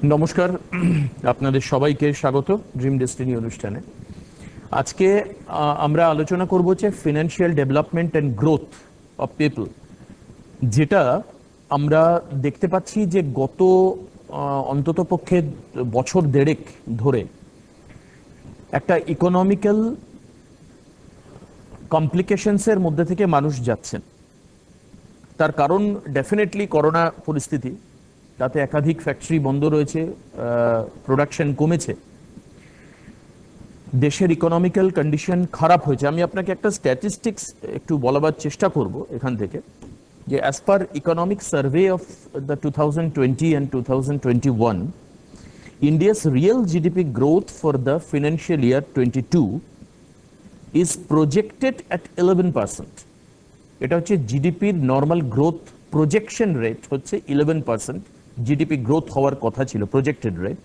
নমস্কার, আপনাদের সবাইকে স্বাগত ড্রিম ডেস্টিনি অনুষ্ঠানে। আজকে আমরা আলোচনা করব যে financial development and growth of people, যেটা আমরা দেখতে পাচ্ছি যে গত অন্তত পক্ষে বছর দেড়েক ধরে একটা ইকোনমিক্যাল কমপ্লিকেশনসের মধ্যে থেকে মানুষ যাচ্ছেন। তার কারণ ডেফিনেটলি করোনা পরিস্থিতি, তাতে একাধিক ফ্যাক্টরি বন্ধ রয়েছে, প্রোডাকশন কমেছে, দেশের ইকোনমিক্যাল কন্ডিশন খারাপ হয়েছে। আমি আপনাকে একটা স্ট্যাটিস্টিক্স একটু বলবার চেষ্টা করব এখান থেকে, যে as per economic survey of the 2020 and 2021, India's real GDP growth for the financial year 22 is projected at 11%. এটা হচ্ছে জিডিপির নর্মাল গ্রোথ প্রজেকশন রেট হচ্ছে 11%। জিডিপি গ্রোথ হওয়ার কথা ছিল প্রজেক্টেড রেট।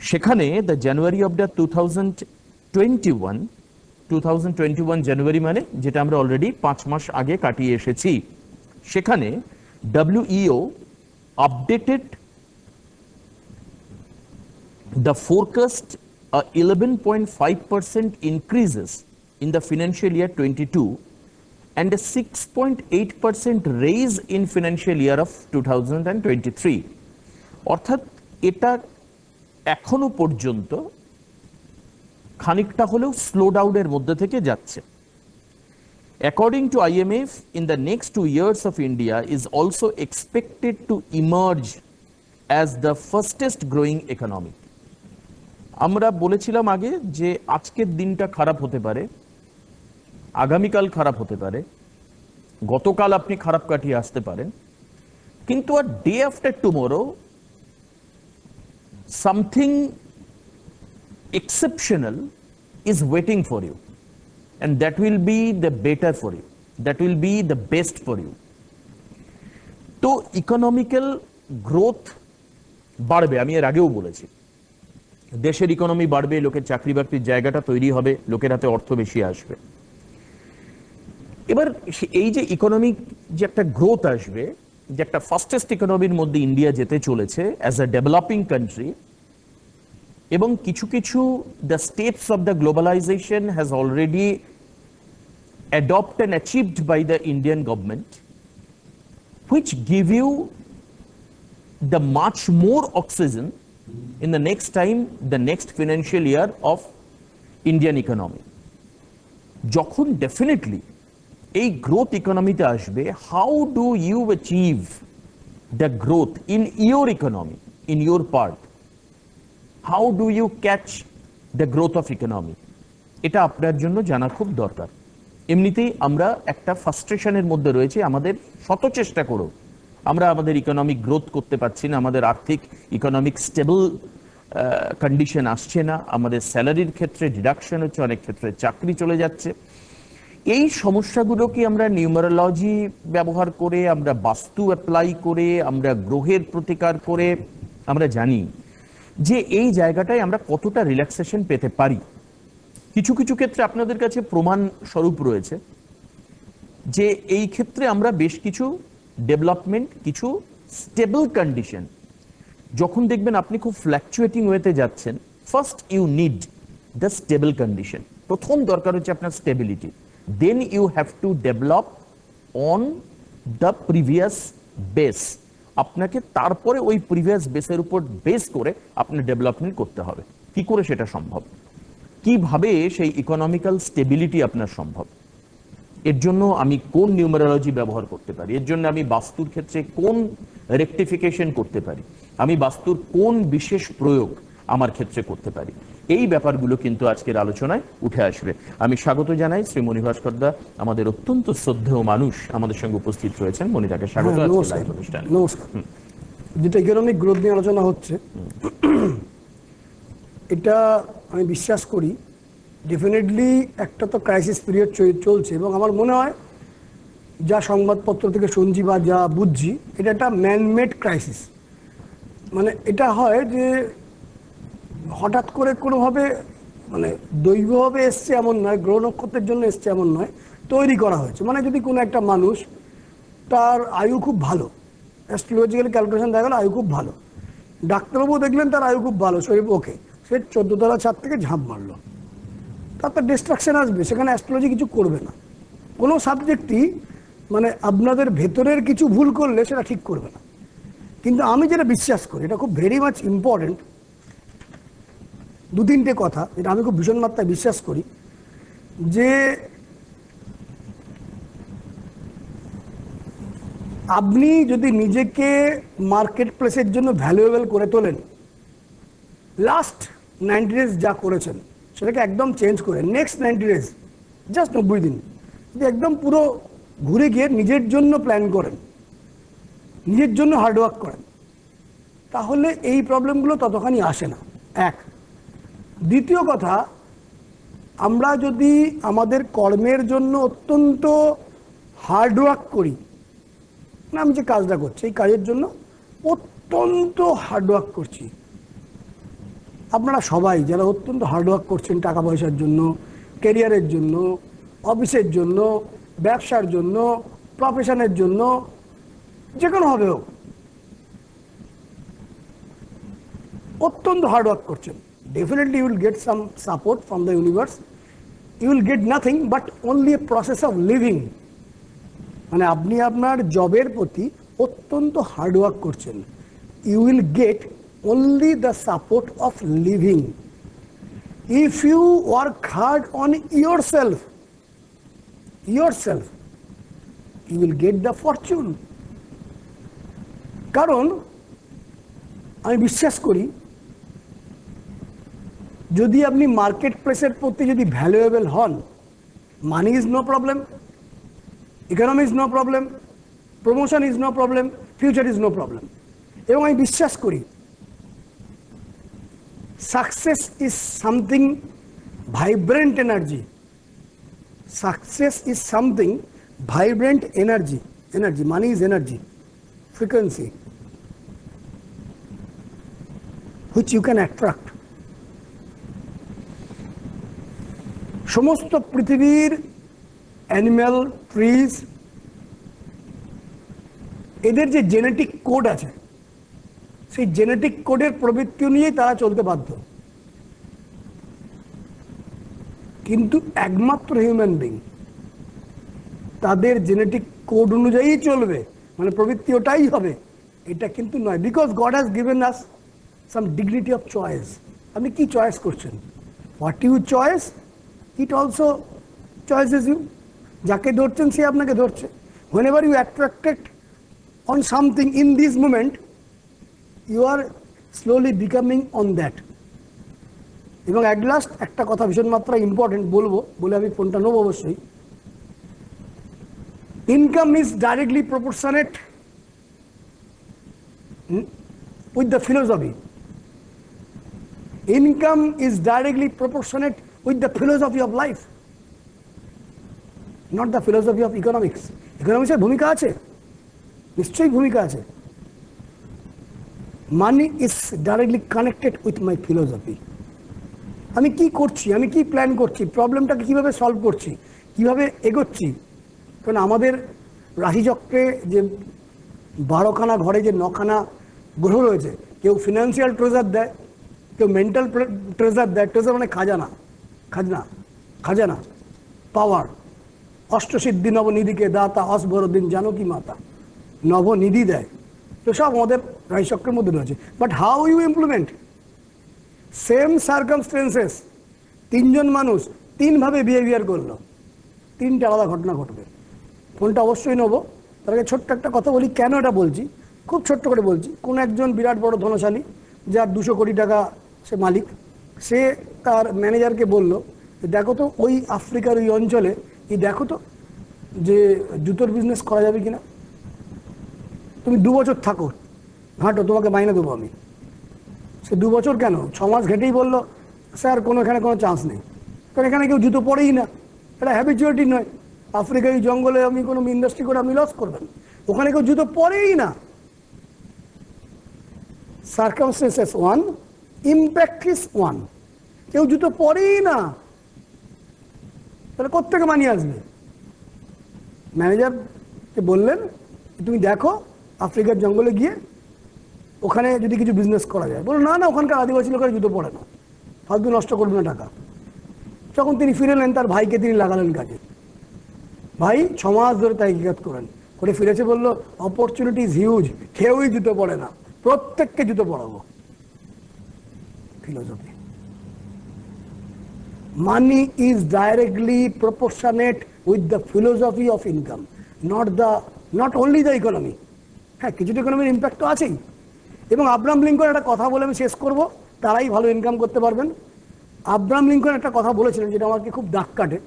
সেখানে দ্য জানুয়ারি অফ দ্য 2021 জানুয়ারি মানে যেটা আমরা অলরেডি 5 মাস আগে কাটিয়ে এসেছি, সেখানে WEO updated the forecast 11.5% increases in the financial year 22 and a 6.8% raise in financial year of 2023. অর্থাৎ এটা এখনো পর্যন্ত খানিকটা হলেও স্লো ডাউনের মধ্যে থেকে যাচ্ছে। According to IMF, in the next 2 years of India is also expected to emerge as the fastest growing economy. আমরা বলেছিলাম আগে যে আজকের দিনটা খারাপ হতে পারে, আগামীকাল খারাপ হতে পারে, গতকাল আপনি খারাপ কাটিয়ে আসতে পারেন, কিন্তু আর day after tomorrow something exceptional is waiting for you, and that will be the better for you, that will be the best for you. তো ইকোনমিক্যাল গ্রোথ বাড়বে, আমি এর আগেও বলেছি, দেশের ইকোনমি বাড়বে, লোকের চাকরি বাকরির জায়গাটা তৈরি হবে, লোকের হাতে অর্থ বেশি আসবে। এবার এই যে ইকোনমিক যে একটা গ্রোথ আসবে, যে একটা ফাস্টেস্ট ইকোনমির মধ্যে ইন্ডিয়া যেতে চলেছে অ্যাজ আ ডেভেলপিং কান্ট্রি, এবং কিছু কিছু the steps of the globalization has already adopt and achieved by the Indian government, which give you the much more oxygen in the next financial year of Indian economy. যখন definitely এই growth ইকোনমিতে আসবে, how do you achieve the growth in your economy, in your part? How do you catch the growth of economy? এটা আপনার জন্য জানা খুব দরকার। এমনিতেই আমরা একটা ফ্রাস্ট্রেশনের মধ্যে রয়েছে, আমাদের শত চেষ্টা করো আমরা আমাদের ইকোনমিক গ্রোথ করতে পারছি না, আমাদের আর্থিক ইকোনমিক স্টেবল কন্ডিশন আসছে না, আমাদের স্যালারির ক্ষেত্রে ডিডাকশন হচ্ছে, অনেক ক্ষেত্রে চাকরি চলে যাচ্ছে। এই সমস্যাগুলোকে আমরা নিউমারোলজি ব্যবহার করে, আমরা বাস্তু অ্যাপ্লাই করে, আমরা গ্রহের প্রতিকার করে আমরা জানি যে এই জায়গাটায় আমরা কতটা রিল্যাক্সেশন পেতে পারি। কিছু কিছু ক্ষেত্রে আপনাদের কাছে প্রমাণ স্বরূপ রয়েছে যে এই ক্ষেত্রে আমরা বেশ কিছু ডেভেলপমেন্ট, কিছু স্টেবল কন্ডিশন, যখন দেখবেন আপনি খুব ফ্ল্যাকচুয়েটিং ওয়েতে যাচ্ছেন, first you need the stable condition. প্রথম দরকার হচ্ছে আপনার stability, then you have to develop on the previous base. আপনাকে তারপরে ওই প্রিভিয়াস বেসের উপর বেস করে আপনার ডেভেলপমেন্ট করতে হবে। কি করে সেটা সম্ভব? কিভাবে সেই ইকোনমিক্যাল স্টেবিলিটি আপনার সম্ভব? এর জন্য আমি কোন নিউমারোলজি ব্যবহার করতে পারি, এর জন্য আমি বাস্তুর ক্ষেত্রে কোন রেকটিফিকেশন করতে পারি, আমি বাস্তুর কোন বিশেষ প্রয়োগ আমার ক্ষেত্রে করতে পারি, এই ব্যাপারগুলো কিন্তু আজকের আলোচনায় উঠে আসবে। আমি স্বাগত জানাই শ্রী মণি ভাস্করদা, আমাদের অত্যন্ত শ্রদ্ধেয় মানুষ আমাদের সঙ্গে উপস্থিত রয়েছেন। মণিদাকে স্বাগত অনুষ্ঠানে। নমস্কার। যেটা ইকোনমিক গ্রোথ নিয়ে আলোচনা হচ্ছে, এটা আমি বিশ্বাস করি ডেফিনেটলি একটা তো ক্রাইসিস পিরিয়ড চলছে, এবং আমার মনে হয় যা সংবাদপত্র থেকে শুনছি বা যা বুঝছি, এটা একটা ম্যানমেড ক্রাইসিস। মানে এটা হয় যে হঠাৎ করে কোনোভাবে, মানে দৈবভাবে এসছে এমন নয়, গ্রহ নক্ষত্রের জন্য এসছে এমন নয়, তৈরি করা হয়েছে। মানে যদি কোনো একটা মানুষ, তার আয়ু খুব ভালো, অ্যাস্ট্রোলজিক্যাল ক্যালকুলেশন দেখা গেল আয়ু খুব ভালো, ডাক্তারবাবু দেখলেন তার আয়ু খুব ভালো, শরীর ওকে, সে 14 তলা ছাদ থেকে ঝাঁপ মারলো, তার ডিস্ট্রাকশন আসবে, সেখানে অ্যাস্ট্রোলজি কিছু করবে না। কোনো সাবজেক্টই মানে আপনাদের ভেতরের কিছু ভুল করলে সেটা ঠিক করবে না। কিন্তু আমি যেটা বিশ্বাস করি, এটা খুব ভেরি মাচ ইম্পর্টেন্ট, 2-3টে কথা যেটা আমি খুব ভীষণ মাত্রায় বিশ্বাস করি, যে আপনি যদি নিজেকে মার্কেট প্লেসের জন্য ভ্যালুয়েবল করে তোলেন, লাস্ট 90 ডেজ যা করেছেন সেটাকে একদম চেঞ্জ করে নেক্সট 90 ডেজ, জাস্ট 90 দিন যদি একদম পুরো ঘুরে গিয়ে নিজের জন্য প্ল্যান করেন, নিজের জন্য হার্ডওয়ার্ক করেন, তাহলে এই প্রবলেমগুলো ততখানি আসে না। এক। দ্বিতীয় কথা, আমরা যদি আমাদের কর্মের জন্য অত্যন্ত হার্ডওয়ার্ক করি, না আমি যে কাজটা করছি এই কাজের জন্য অত্যন্ত হার্ডওয়ার্ক করছি, আপনারা সবাই যারা অত্যন্ত হার্ডওয়ার্ক করছেন টাকা পয়সার জন্য, ক্যারিয়ারের জন্য, অফিসের জন্য, ব্যবসার জন্য, প্রফেশনের জন্য, যে কোনো হবে হোক, অত্যন্ত হার্ডওয়ার্ক করছেন, definitely you will get some support from the universe. You will get nothing but only a process of living. মানে আপনি আপনার জবের প্রতি অত্যন্ত হার্ডওয়ার্ক করছেন, you will get only the support of living. If you work hard on yourself, you will get the fortune. কারণ আমি বিশ্বাস করি, যদি আপনি মার্কেট প্লেসের প্রতি যদি ভ্যালুয়েবল হন, money is no problem, economy is no problem, promotion is no problem, future is no problem. এবং আমি বিশ্বাস করি success is something vibrant energy. Success is something vibrant energy. Money is energy, frequency, which you can attract. সমস্ত পৃথিবীর animal, trees, এদের যে genetic code আছে, সেই জেনেটিক কোডের প্রবৃত্তি নিয়েই তারা চলতে বাধ্য। কিন্তু একমাত্র হিউম্যান বিং তাদের জেনেটিক কোড অনুযায়ী চলবে, মানে প্রবৃত্তি ওটাই হবে, এটা কিন্তু নয়। Because God has given us some dignity of choice. আপনি কি চয়েস করছেন? What you choice, it also choices you. যাকে ধরছেন সে আপনাকে ধরছে। Whenever you attracted on something in this moment, you are slowly becoming on that. এবং at last একটা কথা ভীষণ মাত্রা ইম্পর্টেন্ট বলবো, বলে আমি ফোনটা নেবো অবশ্যই। Income is directly proportionate with the philosophy. Income is directly proportionate with the philosophy of life, not the philosophy of economics. ইকোনমিক্সের ভূমিকা আছে, নিশ্চয়ই ভূমিকা আছে। Money is directly connected with my philosophy. আমি কি করছি, আমি কি প্ল্যান করছি, প্রবলেমটাকে কীভাবে সলভ করছি, কীভাবে এগোচ্ছি। কারণ আমাদের রাশিচক্রে যে 12খানা ঘরে যে 9খানা গ্রহ রয়েছে, কেউ ফিনান্সিয়াল ট্রেজার দেয়, কেউ মেন্টাল ট্রেজার দেয়। ট্রেজার মানে খাজানা, খাজানা, পাওয়ার। অষ্টসিদ্ধি নবনিধিকে দাতা, অসবরদিন জানকী মাতা, নবনিধি দেয়। তো সব আমাদের রাশিচক্রের মধ্যে রয়েছে। But how you implement same circumstances, 3জন মানুষ 3ভাবে বিহেভিয়ার করলো, 3টে আলাদা ঘটনা ঘটবে। ফোনটা অবশ্যই নেবো। তার আগে ছোট্ট একটা কথা বলি, কেন এটা বলছি, খুব ছোট্ট করে বলছি। কোনো একজন বিরাট বড় ধনশালী, যার 200 কোটি টাকা সে মালিক, সে তার ম্যানেজারকে বলল, দেখো তো ওই আফ্রিকার ওই অঞ্চলে দেখো তো যে জুতোর বিজনেস করা যাবে কিনা, তুমি 2 বছর থাকো, ঘাঁটো, তোমাকে মাইনে দেবো আমি। সে 2 বছর কেন, 6 মাস ঘেটেই বললো, স্যার এখানে কোনো চান্স নেই, কারণ এখানে কেউ জুতো পরেই না, এটা হ্যাবিচুয়ালিটি নয়। আফ্রিকায় জঙ্গলে আপনি কোনো ইন্ডাস্ট্রি করে আপনি লস করবেন, ওখানে কেউ জুতো পরেই না। Circumstances one, impact is one. কেউ জুতো পরেই না, তাহলে কোত্থেকে মানিয়ে আসবে? ম্যানেজারকে বললেন, তুমি দেখো আফ্রিকার জঙ্গলে গিয়ে ওখানে যদি কিছু বিজনেস করা যায়। বললো না না, ওখানকার আদিবাসী লোকের জুতো পড়ে না, ফালতু নষ্ট করবে না টাকা। যখন তিনি ফিরে এলেন, তার ভাইকে তিনি লাগালেন কাজে। ভাই 6 মাস ধরে তাইকিয়াত করে ফিরেছে, বললো অপরচুনিটি ইজ হিউজ, কেউই জুতো পড়ে না, প্রত্যেককে জুতো পড়াবো। Philosophy, money is directly proportionate with the philosophy of income, not only the economy. হ্যাঁ, কিছুটা ইকোনমির ইম্প্যাক্ট তো আছেই। এবং আব্রাহাম লিঙ্কন একটা কথা বলে আমি শেষ করব, তারাই ভালো ইনকাম করতে পারবেন। আব্রাহাম লিঙ্কন একটা কথা বলেছিলেন যেটা আমাকে খুব দাগ কাটে,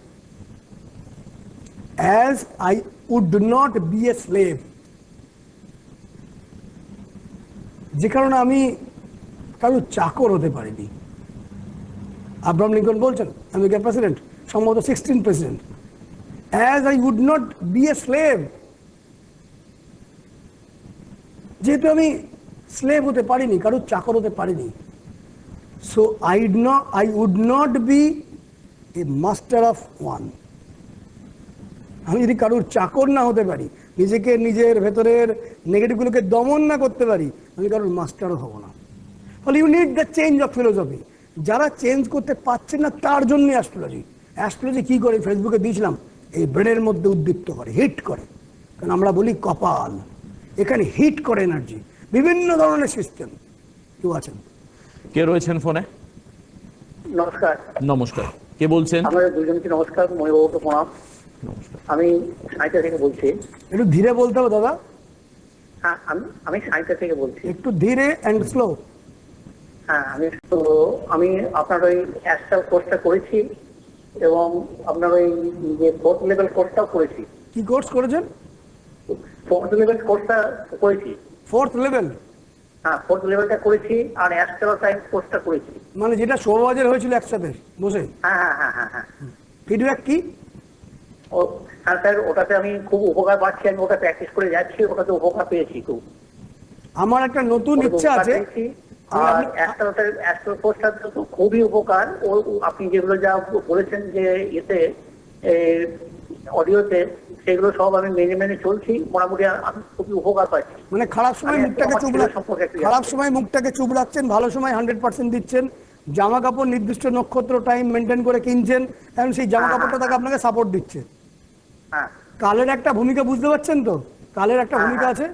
as I would not be a slave, যে কারণে আমি কারো চাকর হতে পারিনি। আব্রাহাম লিঙ্কন বলছেন, আমেরিকার প্রেসিডেন্ট, সম্ভবত 16th president, as I would not be a slave, যেহেতু আমি স্লেভ হতে পারিনি, কারোর চাকর হতে পারিনি, so I would not be a master of one. আমি যদি কারোর চাকর না হতে পারি, নিজেকে নিজের ভেতরের নেগেটিভগুলোকে দমন না করতে পারি, আমি কারোর মাস্টারও হব না। ফলে you need the change of philosophy. যারা চেঞ্জ করতে পারছেন না, তার জন্যই অ্যাস্ট্রোলজি কি করে, ফেসবুকে দিয়েছিলাম, এই ব্রেনের মধ্যে উদ্দীপ্ত করে, হিট করে। কারণ আমরা বলি কপাল, এখানে হিট করে এনার্জি, বিভিন্ন ধরনের সিস্টেম। কেউ আছেন? কে রয়েছেন ফোনে? নমস্কার। নমস্কার, কে বলছেন? আমাদের দুজনকে নমস্কার, মহিবাবুকে প্রণাম। নমস্কার। আমি সাঁইতা থেকে বলছি। একটু ধীরে বলতে হবে দাদা। হ্যাঁ, আমি সাঁইতা থেকে বলছি। একটু ধীরে অ্যান্ড স্লো। হ্যাঁ, আমি আপনার ওই অ্যাস্ট্রাল কোর্সটা করেছি এবং আপনার ওই যে 4th লেভেল কোর্সটাও করেছি। কি কোর্স করেছেন? 4th লেভেল কোর্সটা করেছি। 4th level? হ্যাঁ, 4th লেভেলটা করেছি আর অ্যাস্ট্রাল সায়েন্স কোর্সটা করেছি। মানে যেটা সৌবাজের হয়েছিল একসাথে বসে? হ্যাঁ হ্যাঁ হ্যাঁ হ্যাঁ হ্যাঁ। ফিডব্যাক কি? ও হ্যাঁ স্যার, ওটাতে আমি খুব উপকার পাচ্ছি, আমি ওটা প্র্যাকটিস করে যাচ্ছি, ওটাতে উপকার পেয়েছি খুব। আমার একটা নতুন ইচ্ছা আছে। আর অ্যাস্ট্রাল কোর্সটা তো খুবই উপকার। আপনি যেগুলো যা বলেছেন যে এতে অডিওতে, সেগুলো সব আমি মেনে চলছি, মোটামুটি আমি খুবই উপকার পাচ্ছি। মানে খারাপ সময় মুখটাকে চুপ রাখছেন, ভালো সময় 100% দিচ্ছেন, জামা কাপড় নির্দিষ্ট নক্ষত্র টাইম মেনটেন করে কিনছেন, এখন সেই জামা কাপড়টা তাকে আপনাকে সাপোর্ট দিচ্ছে। হ্যাঁ, কালের একটা ভূমিকা বুঝতে পারছেন তো? কালের একটা ভূমিকা আছে।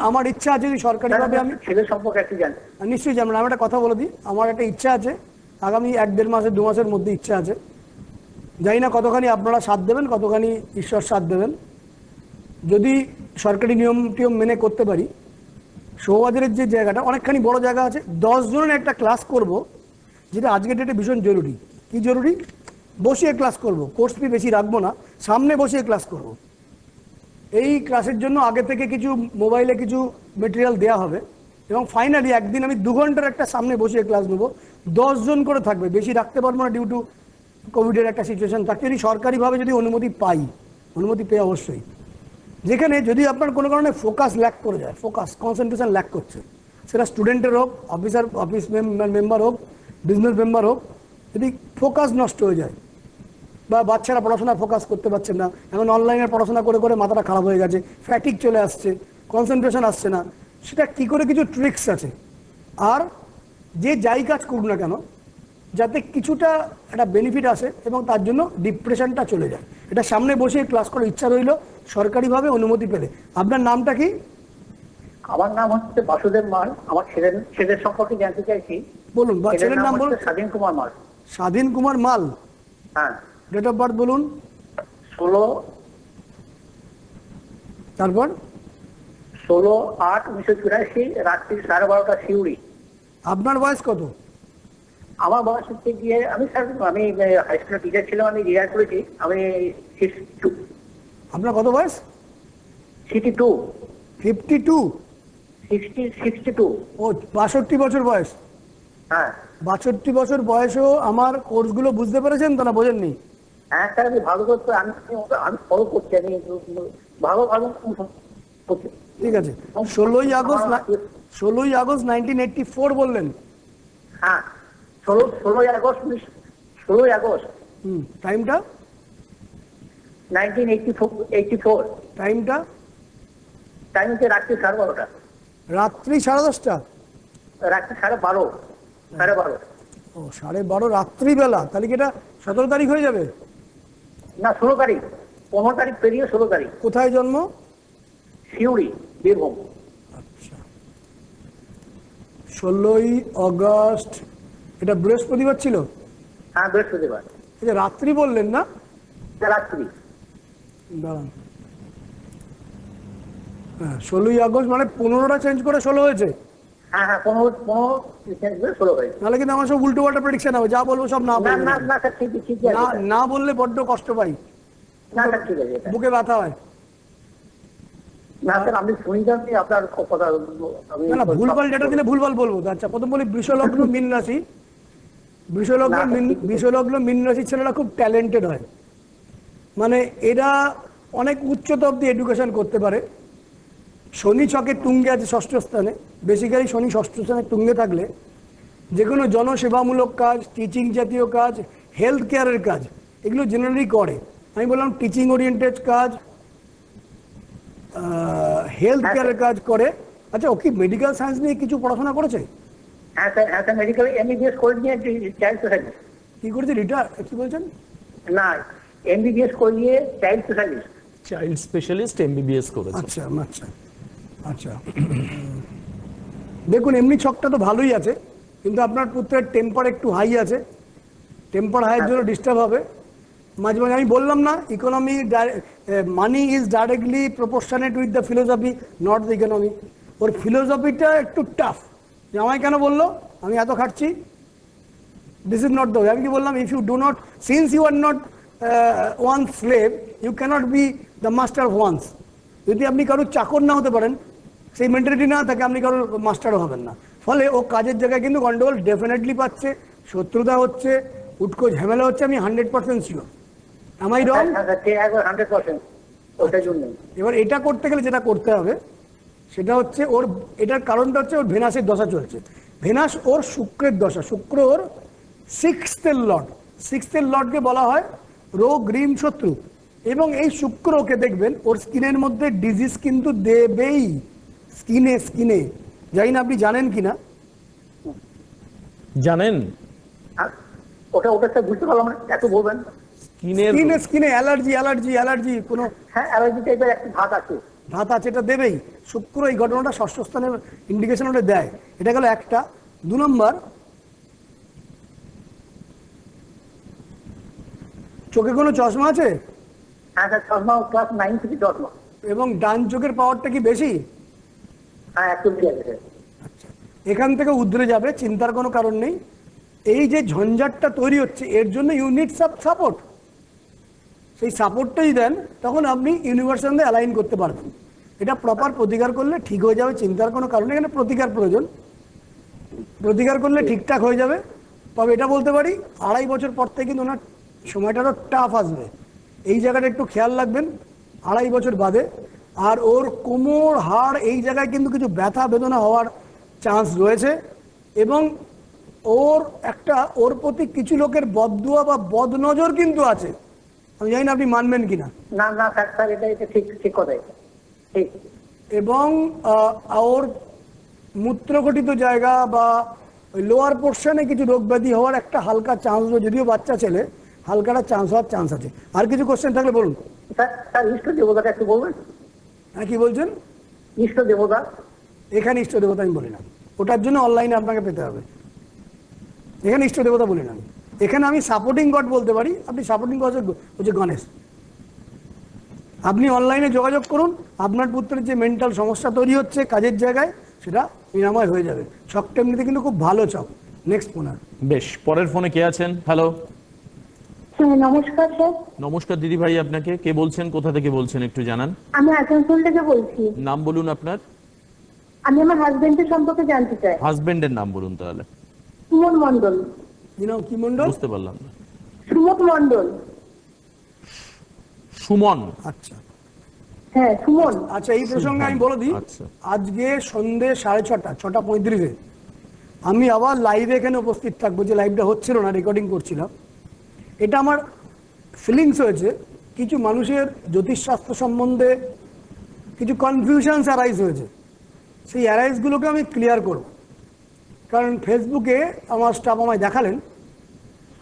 আমার ইচ্ছা আছে যদি সরকারিভাবে আমি ছেলে সম্পর্কে একটু জানি। নিশ্চয়ই জানবেন। আমি একটা কথা বলে দিই, আমার একটা ইচ্ছা আছে, আগামী 1-1.5 মাসে 2 মাসের মধ্যে ইচ্ছা আছে। জানি না কতখানি আপনারা সাথ দেবেন, কতখানি ঈশ্বর সাথ দেবেন। যদি সরকারি নিয়ম টিয়ম মেনে করতে পারি, সৌবাজারের যে জায়গাটা অনেকখানি বড় জায়গা আছে, 10 জনের একটা ক্লাস করব, যেটা আজকের ডেটে ভীষণ জরুরি। কি জরুরি? বসিয়ে ক্লাস করব, কোর্স ফি বেশি রাখবো না, সামনে বসিয়ে ক্লাস করব। এই ক্লাসের জন্য আগে থেকে কিছু মোবাইলে কিছু মেটেরিয়াল দেওয়া হবে এবং ফাইনালি একদিন আমি 2 ঘন্টার একটা সামনে বসিয়ে ক্লাস নেবো। 10 জন করে থাকবে, বেশি রাখতে পারবো না ডিউ টু কোভিডের একটা সিচুয়েশন থাকছে। যদি সরকারিভাবে যদি অনুমতি পাই, অনুমতি পেয়ে অবশ্যই, যেখানে যদি আপনার কোনো কারণে ফোকাস ল্যাক করে যায়, কনসেন্ট্রেশন ল্যাক করছে, সেটা স্টুডেন্টের হোক, অফিস মেম্বার হোক, বিজনেস মেম্বার হোক, যদি ফোকাস নষ্ট হয়ে যায় বা বাচ্চারা পড়াশোনা ফোকাস করতে পারছেন না, এখন অনলাইনে পড়াশোনা করে মাথাটা খারাপ হয়ে গেছে, ফ্যাটিক চলে আসছে, কনসেন্ট্রেশন আসছে না, সেটা কি করে কিছু ট্রিক্স আছে। আর যে যাই কাজ করুক না কেন, যাতে কিছুটা একটা বেনিফিট আসে এবং তার জন্য ডিপ্রেশনটা চলে যায়, এটা সামনে বসে ক্লাস করার ইচ্ছা রইল সরকারিভাবে অনুমতি পেলে। আপনার নামটা কি? আমার নাম হচ্ছে বাসুদেব মাল। আমার ছেলের সম্পর্কে জানতে চাইছি। বলুন, ছেলের নাম বলুন। স্বাধীন কুমার মাল। স্বাধীন কুমার মাল? হ্যাঁ। ডেট অফ বার্থ বলুন। 16, তারপর 16/8/1984, রাত্রি 12:30 শিউরি। আপনার বয়স কত? আমার বয়স হচ্ছে গিয়ে, আমি হাই স্কুলের টিচার ছিলাম, আমি রিটায়ার করেছি। আমি 62। আপনার কত বয়স? 62। 52? 62। ও, 62 বছর বয়স। হ্যাঁ। 62 বছর বয়সেও আমার কোর্সগুলো বুঝতে পেরেছেন তো, না বোঝেননি? হ্যাঁ স্যার, আমি ভালো করতে, আমি ফলো করছি, আমি ভালো করছি। ঠিক আছে। 16ই আগস্ট 1984 বললেন? হ্যাঁ, 16ই আগস্ট। টাইমটা? 1984। টাইমটা? টাইম হচ্ছে রাত্রি 12:30। রাত্রি 10:30? রাত্রি 12:30, 12:30। ও 12:30 রাত্রিবেলা, তাহলে কি এটা 17 তারিখ হয়ে যাবে? না, 16 তারিখ, 15 তারিখ পেরিয়ে 16 তারিখ। কোথায় জন্ম? সিউড়ি, বীরভূম। আচ্ছা, 16ই অগস্ট, এটা বৃহস্পতিবার ছিল? হ্যাঁ, বৃহস্পতিবার। এই যে রাত্রি বললেন না? রাত্রি। দাঁড়ান, হ্যাঁ 16ই আগস্ট, মানে 15টা চেঞ্জ করে 16 হয়েছে। হ্যাঁ হ্যাঁ, 16 হয়েছে। নাহলে কিন্তু আমার সব উল্টো পাল্টা প্রেডিকশন হবে, যা বলবো সব না না বলবো। না না স্যার, ঠিকই না আছে। না বললে বড্ড কষ্ট পাই, না স্যার, ঠিক আছে এটা। বুকে ব্যথা হয়। না স্যার, আমি শুনি জানি আপনার কথা। আমি না না, ভুলভাল ডেটা দিলে ভুলভাল বলবো তো। আচ্ছা, প্রথম বলি বৃষলগ্ন মীন রাশি। বৃষলগ্ন মীন রাশির ছেলেরা খুব ট্যালেন্টেড হয়, মানে এরা অনেক উচ্চতা অব্দি এডুকেশন করতে পারে। শনি ছকে তুঙ্গে আছে 6ষ্ঠ স্থানে, বেসিক্যালি শনি 6ষ্ঠ স্থানে তুঙ্গে থাকলে যে কোনো জনসেবামূলক কাজ, টিচিং জাতীয় কাজ, হেলথ কেয়ারের কাজ, এগুলো জেনারেলি করে। আমি বললাম টিচিং ওরিয়েন্টেড কাজ, হেলথ কেয়ারের কাজ করে। আচ্ছা, ও কি মেডিকেল সায়েন্স নিয়ে কিছু পড়াশোনা করেছে? হ্যাঁ স্যার, মেডিকেল এমবিবিএস করে নিয়ে চাইল্ড স্পেশালিস্ট। কি করেছে? রিটায়ার কি বলছেন? না, এমবিবিএস করে নিয়ে child specialist. Child specialist MBBS করেছে। আচ্ছা আচ্ছা আচ্ছা, দেখুন এমনি ছকটা তো ভালোই আছে, কিন্তু আপনার পুত্রের টেম্পার একটু হাই আছে। টেম্পার হাইয়ের জন্য ডিস্টার্ব হবে মাঝে মাঝে। আমি বললাম না, economy, money is directly proportionate with the philosophy, not the economy. ওর ফিলোসফিটা একটু টাফ। যে আমায় কেন বললো আমি এত খাটছি, this is not the way. আমি কি বললাম, if you do not, since you are not one slave, you can't be the master of one's. যদি আপনি কারোর চাকর না হতে পারেন, সেই মেন্টালিটি না থাকে, আপনি কারোর মাস্টারও হবেন না। ফলে ও কাজের জায়গায় কিন্তু গন্ডগোল ডেফিনেটলি পাচ্ছে, শত্রুতা হচ্ছে, উটকো ঝামেলা হচ্ছে। আমি 100% শিওর। আমাই রং? 100%। ওটার জন্য এবার এটা করতে গেলে যেটা করতে হবে সেটা হচ্ছে, ওর এটার কারণটা হচ্ছে ওর ভেনাসের দশা চলছে। ভেনাস ওর শুক্রের দশা। শুক্র ওর 6th লর্ড। 6th লর্ডকে বলা হয় রোগ, ঋণ, শত্রু। এবং এই শুক্রকে দেখবেন ওর স্কিনের মধ্যে ডিজিজ কিন্তু দেবেই, স্কিনে। জানি না আপনি জানেন কিনা। জানেন? ওটা স্যার বুঝতে পারলাম না, এত বলবেন। স্কিনে অ্যালার্জি কোনো? হ্যাঁ, অ্যালার্জি টাইপের একটা ভাত আছে। ভাত আছে, এটা দেবেই। শুক্র এই ঘটনাটা 6ষ্ঠ স্থানের ইন্ডিকেশন ওটা দেয়। এটা গেল একটা। 2 নম্বর, চোখে কোনো চশমা আছে? হ্যাঁ স্যার, চশমা ক্লাস 9 থেকে চশমা। এবং ডান চোখের পাওয়ারটা কি বেশি? হ্যাঁ, একটু ঠিক আছে। আচ্ছা, এখান থেকে উদ্রে যাবে, চিন্তার কোনো কারণ নেই। এই যে ঝঞ্ঝাটটা তৈরি হচ্ছে, এর জন্য ইউনিট সাপোর্ট। সেই সাপোর্টটাই দেন, তখন আপনি ইউনিভার্সের সঙ্গে অ্যালাইন করতে পারবেন। এটা প্রপার প্রতিকার করলে ঠিক হয়ে যাবে, চিন্তার কোনো কারণ নেই। এখানে প্রতিকার প্রয়োজন, প্রতিকার করলে ঠিকঠাক হয়ে যাবে। তবে এটা বলতে পারি, 2.5 বছর পর থেকে কিন্তু ওনার সময়টারও টাফ আসবে। এই জায়গাটা একটু খেয়াল রাখবেন 2.5 বছর বাদে। আর ওর কোমর, হাড়, এই জায়গায় কিন্তু কিছু ব্যথা বেদনা হওয়ার চান্স রয়েছে। এবং ওর প্রতি কিছু লোকের বদদুয়া বা বদনজর কিন্তু আছে। আমি জানি না আপনি মানবেন কিনা। না না স্যার, এটা ঠিক কথাই, ঠিক। এবং ওর মূত্রঘটিত জায়গা বা লোয়ার পোর্শনে কিছু রোগ ব্যাধি হওয়ার একটা হালকা চান্স, যদিও বাচ্চা ছেলে, হালকাটা চান্স হওয়ার চান্স আছে। আর কিছু কোশ্চেন থাকলে বলুন। স্যার, ইষ্ট দেবতাটা একটু বলবেন? হ্যাঁ, কি বলছেন? ইষ্ট দেবতা? এখানে ইষ্ট দেবতা আমি বলি না, ওটার জন্য অনলাইনে আপনাকে পেতে হবে। এখানে ইষ্ট দেবতা বলি না। এখানে আমি সাপোর্টিং গড বলতে পারি। আপনি সাপোর্টিং গড হচ্ছে গণেশ। আপনি অনলাইনে যোগাযোগ করুন, আপনার পুত্রের যে মেন্টাল সমস্যা তৈরি হচ্ছে কাজের জায়গায়, সেটা নিরাময় হয়ে যাবে। ছকটা এমনিতে কিন্তু খুব ভালো ছক। Next phone. বেশ, পরের ফোনে কে আছেন? হ্যালো। হ্যাঁ, নমস্কার স্যার। নমস্কার দিদি ভাই, আপনাকে কে বলছেন, কোথা থেকে বলছেন একটু জানান। আমি আসানসোল থেকে বলছি। নাম বলুন আপনার। আমি আমার হাজবেন্ডের সম্পর্কে জানতে চাই। হাজবেন্ডের নাম বলুন তাহলে। সুমন মন্ডল। কি মন্ডল? বুঝতে পারলাম না। সুমন মন্ডল। সুমন। আচ্ছা হ্যাঁ, সুমন। আচ্ছা, এই প্রসঙ্গে আমি বলে দিই, আচ্ছা। আজকে সন্ধ্যে 6:30, 6:35-এ আমি আবার লাইভে এখানে উপস্থিত থাকবো। যে লাইভটা হচ্ছিল না, রেকর্ডিং করছিলাম। এটা আমার ফিলিংস হয়েছে, কিছু মানুষের জ্যোতিষশাস্ত্র সম্বন্ধে কিছু কনফিউশনস অ্যারাইজ হয়েছে, সেই অ্যারাইজগুলোকে আমি ক্লিয়ার করব। কারণ ফেসবুকে আমার স্টাফ আমায় দেখালেন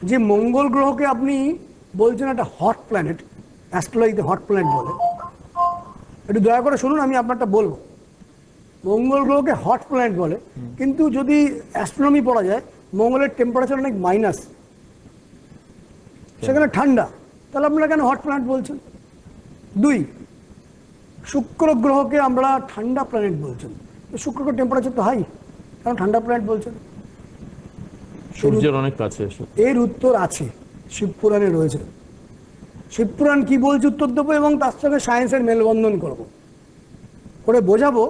যে মঙ্গল গ্রহকে আপনি বলছেন একটা হট প্ল্যানেট, অ্যাস্ট্রোলজিতে হট প্ল্যানেট বলে। একটু দয়া করে শুনুন, আমি আপনারটা বলবো। মঙ্গল গ্রহকে হট প্ল্যানেট বলে, কিন্তু যদি অ্যাস্ট্রোনমি পড়া যায় মঙ্গলের টেম্পারেচার অনেক মাইনাস, সেখানে ঠান্ডা, তাহলে আপনারা কেন হট প্ল্যানেট বলছেন? 2, শুক্র গ্রহকে আমরা ঠান্ডা প্ল্যানেট বলছেন, শুক্রকে টেম্পারেচার তো হাই, কারণ ঠান্ডা প্ল্যানেট বলছেন। সূর্যের অনেক কাছে এসে এর উত্তর আছে, শিবপুরাণে রয়েছে। শিবপুরাণ কি বলছে উত্তর দেবো, এবং তার সঙ্গে সায়েন্সের মেলবন্ধন করব, করে বোঝাবো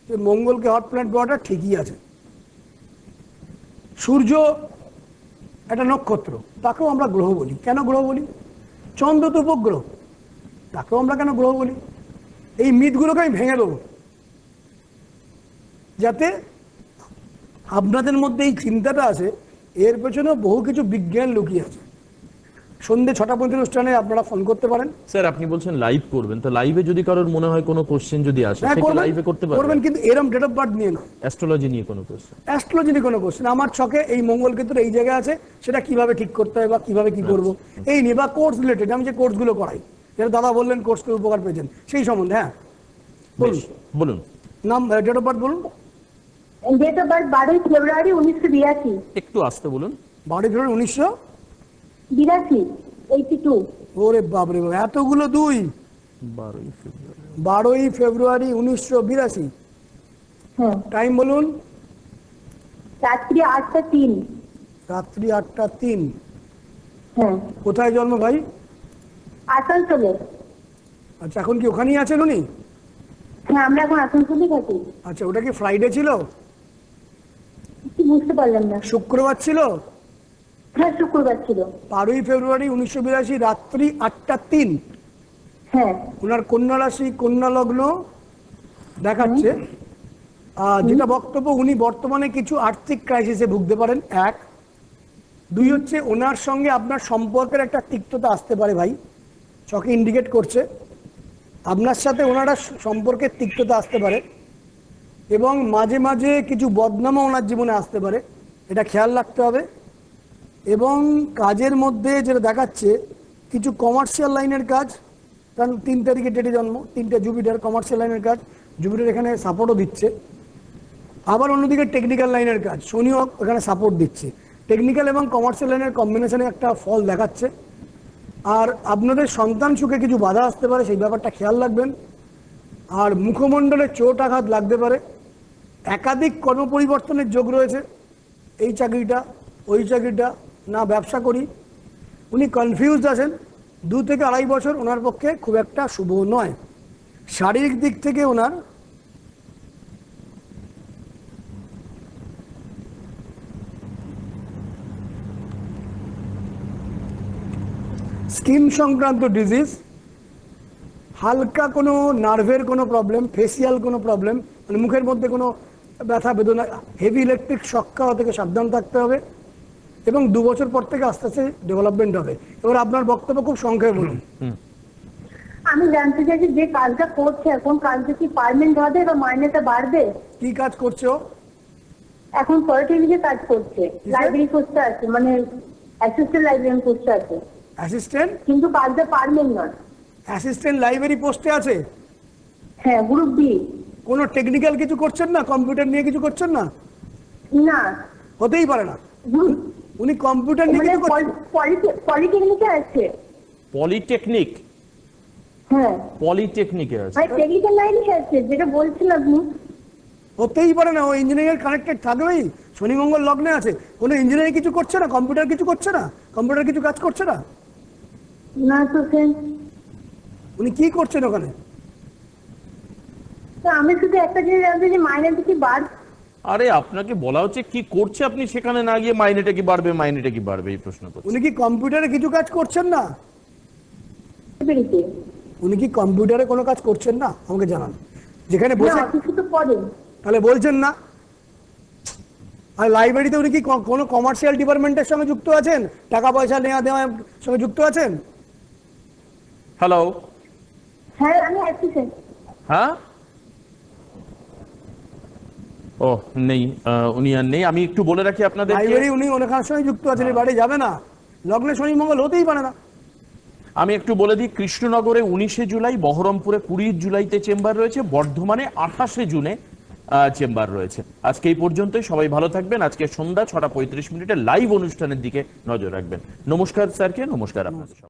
যে মঙ্গলকে হট প্ল্যানেট বলাটা ঠিকই আছে। সূর্য একটা নক্ষত্র, তাকেও আমরা গ্রহ বলি। কেন গ্রহ বলি? চন্দ্র তো উপগ্রহ, তাকেও আমরা কেন গ্রহ বলি? এই মিথগুলোকে আমি ভেঙে দেবো, যাতে আপনাদের মধ্যে এই চিন্তাটা আছে এর পেছনে বহু কিছু বিজ্ঞান লুকিয়ে আছে। সন্ধ্যে 6টা 35 অনুষ্ঠানে আপনারা ফোন করতে পারেন। স্যার আপনি বলছেন লাইভ করবেন, তো লাইভে যদি কারোর মনে হয় কোনো কোশ্চেন যদি আসে হ্যাঁ, সেটা লাইভে করতে করবেন, পারবেন? কিন্তু এরম ডেট অফ বার্থ নিয়ে নয়, অ্যাস্ট্রোলজি নিয়ে কোনো কোশ্চেন? অ্যাস্ট্রোলজি নিয়ে কোনো কোশ্চেন। আমার ছকে এই মঙ্গল ক্ষেত্রে এই জায়গায় আছে, সেটা কিভাবে ঠিক করতে হয় বা কিভাবে কি করব, এই নিয়ে, বা কোর্স রিলেটেড, আমি যে কোর্সগুলো করাই, যেটা দাদা বললেন কোর্স করে উপকার পেয়েছেন, সেই সম্বন্ধে। হ্যাঁ বলুন, বলুন, নাম, ডেট অফ বার্থ বলুন। ডেট অফ বার্থ 12 ফেব্রুয়ারি 1982। একটু আসতে বলুন। 12 ফেব্রুয়ারি 82, 82। ওরে বাপরে বাবা, এতগুলো 2। 12ই ফেব্রুয়ারি। 12ই ফেব্রুয়ারি 1982। হ্যাঁ, টাইম বলুন। রাত্রি 8টা 3। রাত্রি 8টা 3। হ্যাঁ, কোথায় জন্ম ভাই? আসানসোলে। আচ্ছা, এখন কি ওখানেই আছেন উনি? হ্যাঁ, আমরা এখন আসানসোলে থাকি। আচ্ছা, ওটা কি ফ্রাইডে ছিল? কি বুঝতে পারলাম না। শুক্রবার ছিল? হ্যাঁ, শুক্রবার ছিল। 12ই ফেব্রুয়ারি 1982 রাত্রি 8টা 3। হ্যাঁ, ওনার কন্যা রাশি, কন্যা লগ্ন দেখাচ্ছে। যেটা বক্তব্য, উনি বর্তমানে কিছু আর্থিক ক্রাইসিসে ভুগতে পারেন। 1, 2 হচ্ছে ওনার সঙ্গে আপনার সম্পর্কের একটা তিক্ততা আসতে পারে ভাই, চকে ইন্ডিকেট করছে আপনার সাথে ওনারা সম্পর্কের তিক্ততা আসতে পারে, এবং মাঝে মাঝে কিছু বদনামও ওনার জীবনে আসতে পারে, এটা খেয়াল রাখতে হবে। এবং কাজের মধ্যে যেটা দেখাচ্ছে, কিছু কমার্শিয়াল লাইনের কাজ, কারণ 3 তারিখে ডেটে জন্ম, 3টে জুপিটার, কমার্শিয়াল লাইনের কাজ, জুপিটার এখানে সাপোর্টও দিচ্ছে। আবার অন্যদিকে টেকনিক্যাল লাইনের কাজ, শনিও এখানে সাপোর্ট দিচ্ছে। টেকনিক্যাল এবং কমার্শিয়াল লাইনের কম্বিনেশনে একটা ফল দেখাচ্ছে। আর আপনাদের সন্তান সুখে কিছু বাধা আসতে পারে, সেই ব্যাপারটা খেয়াল রাখবেন। আর মুখমণ্ডলে চোট আঘাত লাগতে পারে। একাধিক কর্ম পরিবর্তনের যোগ রয়েছে, এই চাকরিটা ওই চাকরিটা, না ব্যবসা করি। উনি কনফিউজড আছেন। 2 থেকে 2.5 বছর ওনার পক্ষে খুব একটা শুভ নয়। শারীরিক দিক থেকে ওনার স্কিন সংক্রান্ত ডিজিজ, হালকা কোনো নার্ভের কোনো প্রবলেম, ফেসিয়াল কোনো প্রবলেম, মানে মুখের মধ্যে কোনো ব্যথা বেদনা, হেভি ইলেকট্রিক শক খাওয়া থেকে সাবধান থাকতে হবে। এবং 2 বছর পর থেকে আস্তে আস্তে ডেভেলপমেন্ট হবে। এবার আপনার বক্তব্য খুব সংক্ষেপে বলুন। আমি জানতে চাইছি যে কাজটা করছে এখন, কাজটা কি পার্মানেন্ট হবে বা মাইনেটা বাড়বে? কি কাজ করছে ও? এখন পলিটেকনিকে কাজ করছে, লাইব্রেরি পোস্টে আছে, মানে অ্যাসিস্ট্যান্ট লাইব্রেরিয়ান পোস্টে আছে, অ্যাসিস্ট্যান্ট? কিন্তু কাজটা পার্মানেন্ট নয়। অ্যাসিস্ট্যান্ট লাইব্রেরি পোস্টে আছে? হ্যাঁ, গ্রুপ বি। কোনো টেকনিক্যাল কিছু করছেন না? কম্পিউটার নিয়ে কিছু করছেন না? না, হতেই পারে না। গ্রুপ উনি কম্পিউটার নিয়ে মানে কিছু করছেন? পলিটেকনিকে আছে। পলিটেকনিক? হ্যাঁ, পলিটেকনিকে আছে? মানে টেকনিক্যাল লাইনে আছে, যেটা বলছেন আপনি। হতেই পারে না, ও ইঞ্জিনিয়ারিং কানেক্টেড থাকবেই, শনি মঙ্গল লগ্নে আছে। কোনো ইঞ্জিনিয়ারিং কিছু করছে না, কম্পিউটার কিছু করছে না, কম্পিউটার কিছু কাজ করছে না। না তো স্যার, উনি কি করছেন ওখানে? তো আমি শুধু একটা জিনিস জানতে যে মাইনেটা কি বাড়বে? আরে আপনাকে বলা হচ্ছে কি করছে, আপনি সেখানে না গিয়ে মাইনেটা কি বাড়বে, মাইনেটা কি বাড়বে এই প্রশ্ন করছেন। উনি কি কম্পিউটারে কিছু কাজ করছেন না? পেরেছে উনি কি কম্পিউটারে কোনো কাজ করছেন না? আমাকে জানান। যেখানে না, বসে, কিছু তো করেন। তাহলে বলছেন না। আর লাইব্রেরিতে উনি কি কোনো কমার্শিয়াল ডিপার্টমেন্টের সঙ্গে যুক্ত আছেন? টাকা পয়সা নেওয়া দেওয়ার সঙ্গে যুক্ত আছেন? হ্যালো, হ্যাঁ, আমি আছি স্যার। হ্যাঁ, ও নেই, উনি আর নেই। আমি একটু বলে রাখি আপনাদের, লাইব্রেরি উনি অনেক সময় যুক্ত আছেন, এই বাড়ি যাবে না, লগ্নে শনি মঙ্গল হতেই পারে না। আমি একটু বলে দিই, কৃষ্ণনগরে 19শে জুলাই, বহরমপুরে 20 জুলাইতে চেম্বার রয়েছে, বর্ধমানে 28শে জুনে চেম্বার রয়েছে। আজকে এই পর্যন্তই, সবাই ভালো থাকবেন। আজকে সন্ধ্যা 6টা 35 মিনিটে লাইভ অনুষ্ঠানের দিকে নজর রাখবেন। নমস্কার স্যারকে, নমস্কার আপনাদের।